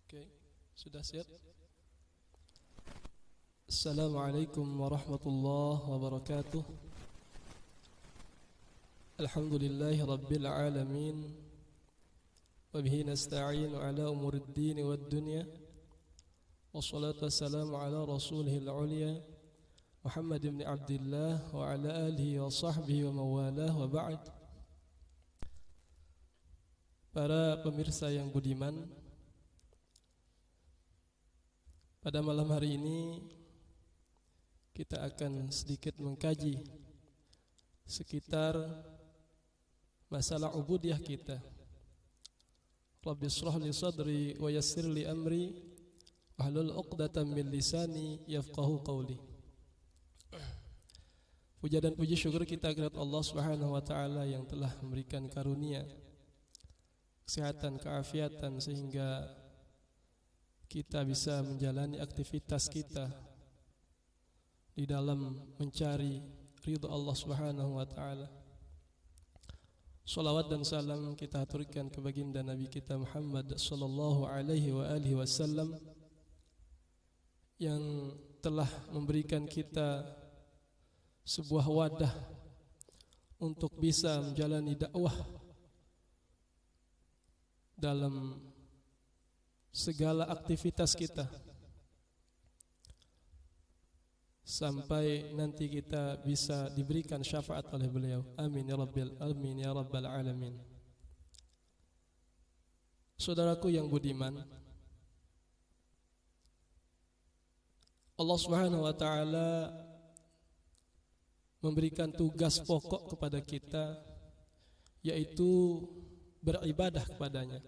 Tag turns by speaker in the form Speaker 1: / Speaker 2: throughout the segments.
Speaker 1: Oke, sudah siap? Assalamualaikum warahmatullahi wabarakatuh. Alhamdulillahi rabbil alamin. Wabihi nasta'inu ala umuriddin wad dunya. Wassalatu wassalamu ala rasulihil ulia Muhammad ibn Abdullah wa ala alihi wa sahbihi wa mawalah wa ba'd. Para pemirsa yang budiman, pada malam hari ini kita akan sedikit mengkaji sekitar masalah ubudiyah kita. Rabbi shrah li sadri wa yassir li amri wahlul 'uqdatam min lisani yafqahu qawli. Puja dan puji syukur kita kepada Allah Subhanahu wa taala yang telah memberikan karunia kesehatan, keafiatan sehingga kita bisa menjalani aktivitas kita di dalam mencari ridha Allah Subhanahu wa taala. Salawat dan salam kita aturkan ke baginda Nabi kita Muhammad sallallahu alaihi wa alihi wasallam yang telah memberikan kita sebuah wadah untuk bisa menjalani dakwah dalam segala aktivitas kita sampai nanti kita bisa diberikan syafaat oleh beliau. Amin ya rabbal alamin. Saudaraku yang budiman, Allah Subhanahu wa taala memberikan tugas pokok kepada kita, yaitu beribadah kepadanya.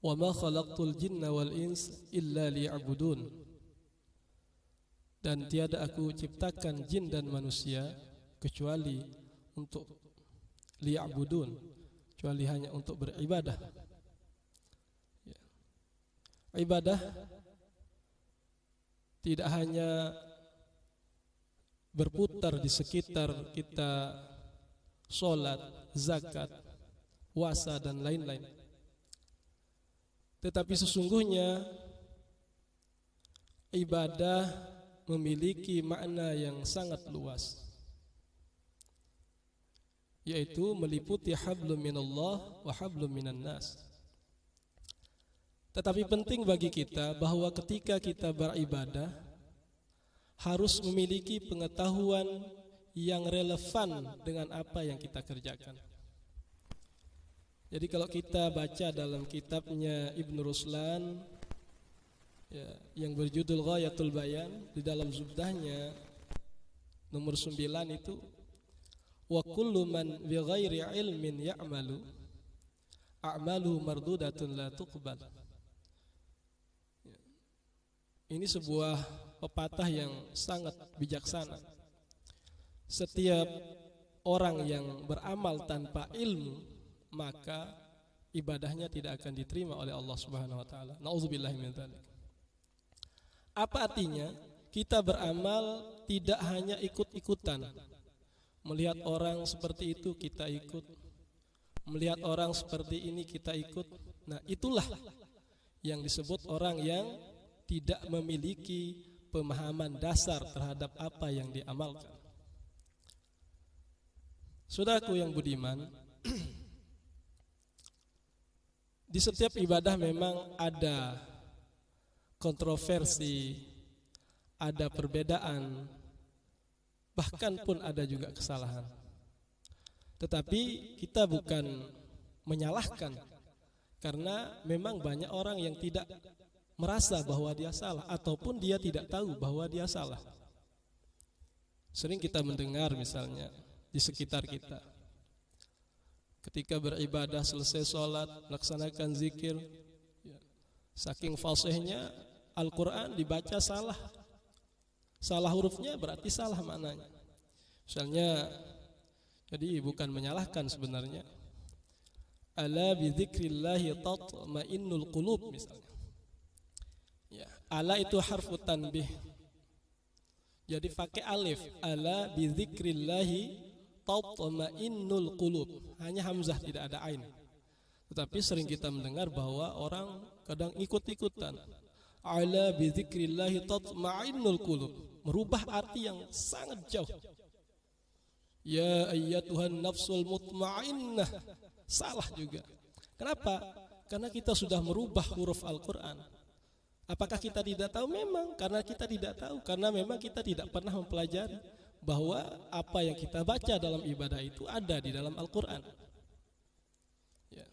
Speaker 1: Wa ma khalaqtul jinna wal ins illa liya'budun. Dan tiada aku ciptakan jin dan manusia kecuali untuk liya'budun, kecuali hanya untuk beribadah. Ya. Ibadah tidak hanya berputar di sekitar kita salat, zakat, puasa dan lain-lain. Tetapi sesungguhnya ibadah memiliki makna yang sangat luas, yaitu meliputi hablum minallah wa hablum minan nas. Tetapi penting bagi kita bahwa ketika kita beribadah harus memiliki pengetahuan yang relevan dengan apa yang kita kerjakan. Jadi kalau kita baca dalam kitabnya Ibn Ruslan ya, yang berjudul Ghayatul Bayan, di dalam zubdahnya nomor 9 itu, wa kullu man bi ghairi ilmin ya'malu a'malu mardudatun la tuqbal. Ya. Ini sebuah pepatah yang sangat bijaksana. Setiap orang yang beramal tanpa ilmu, maka ibadahnya tidak akan diterima oleh Allah Subhanahu wa taala. Nauzubillahi min dzalik. Apa artinya? Kita beramal tidak hanya ikut-ikutan. Melihat orang seperti itu kita ikut. Melihat orang seperti ini kita ikut. Nah, itulah yang disebut orang yang tidak memiliki pemahaman dasar terhadap apa yang diamalkan. Saudaraku yang budiman, di setiap ibadah memang ada kontroversi, ada perbedaan, bahkan pun ada juga kesalahan. Tetapi kita bukan menyalahkan, karena memang banyak orang yang tidak merasa bahwa dia salah, ataupun dia tidak tahu bahwa dia salah. Sering kita mendengar misalnya di sekitar kita, ketika beribadah selesai sholat, melaksanakan zikir, ya, saking fasihnya Al-Quran dibaca salah. Salah hurufnya berarti salah maknanya. Misalnya, jadi bukan menyalahkan sebenarnya. Ala bi dzikrillahi tatma'innul qulub misalnya. Ya, ala itu harfu tanbih. Jadi pakai alif. Ala bi dzikrillahi tatma'innul qulub. Hanya hamzah, tidak ada ain. Tetapi sering kita mendengar bahwa orang kadang ikut-ikutan. Ala bi dzikrillahi tatma'innul qulub. Merubah arti yang sangat jauh. Ya ayyatuhan nafsul mutma'innah. Salah juga. Kenapa? Karena kita sudah merubah huruf Al-Quran. Apakah kita tidak tahu? Memang karena kita tidak tahu. Karena memang kita tidak pernah mempelajari bahwa apa yang kita baca dalam ibadah itu ada di dalam Al-Quran. Ya.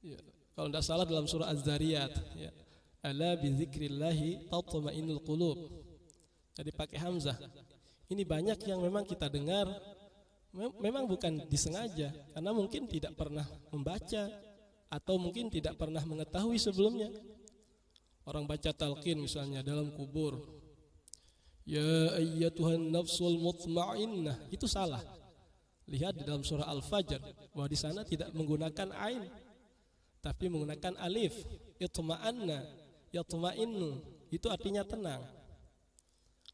Speaker 1: Ya. Kalau tidak salah dalam surah Az-Zariyat, ya. Ala bi dzikrillahi tatma'innul qulub. Jadi pakai hamzah. Ini banyak yang memang kita dengar, memang bukan disengaja, karena mungkin tidak pernah membaca atau mungkin tidak pernah mengetahui sebelumnya. Orang baca talqin misalnya dalam kubur, ya ayyatuhan nafsul mutma'innah, itu salah. Lihat di dalam surah Al-Fajr bahwa di sana tidak menggunakan ain, tapi menggunakan alif. Itma'anna, yatma'innu, itu artinya tenang.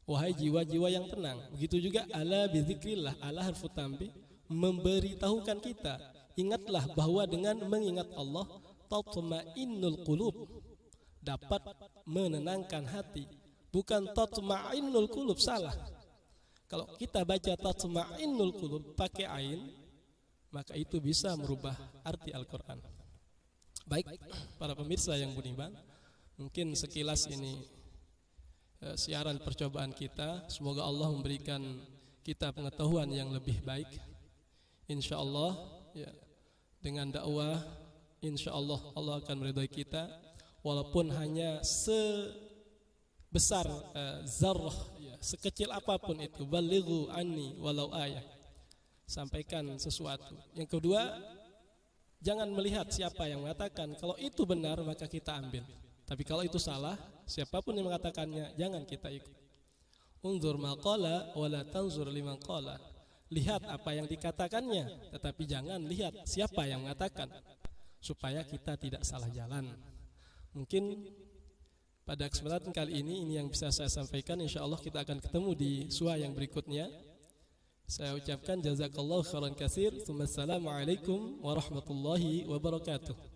Speaker 1: Wahai jiwa-jiwa yang tenang. Begitu juga ala bizikrillah, ala harfu tanbih, memberitahukan kita, ingatlah bahwa dengan mengingat Allah tatma'innul qulub, dapat menenangkan hati. Bukan tatma'innul qulub, salah. Kalau kita baca tatma'innul qulub pakai ain, maka itu bisa merubah arti Al-Quran. Baik, para pemirsa yang budiman, mungkin sekilas ini siaran percobaan kita. Semoga Allah memberikan kita pengetahuan yang lebih baik. InsyaAllah ya, dengan dakwah InsyaAllah Allah akan meridai kita, walaupun hanya sebesar zarrah ya, sekecil apapun itu. Balighu anni walau ayah, sampaikan sesuatu. Yang kedua, jangan melihat siapa yang mengatakan. Kalau itu benar maka kita ambil, tapi kalau itu salah, siapapun yang mengatakannya jangan kita ikut. Unzur ma qala wala tanzur liman qala. Lihat apa yang dikatakannya, tetapi jangan lihat siapa yang mengatakan, supaya kita tidak salah jalan. Mungkin pada kesempatan kali ini yang bisa saya sampaikan. InsyaAllah kita akan ketemu di SUA yang berikutnya. Saya ucapkan jazakallahu khairan katsir. Assalamualaikum warahmatullahi wabarakatuh.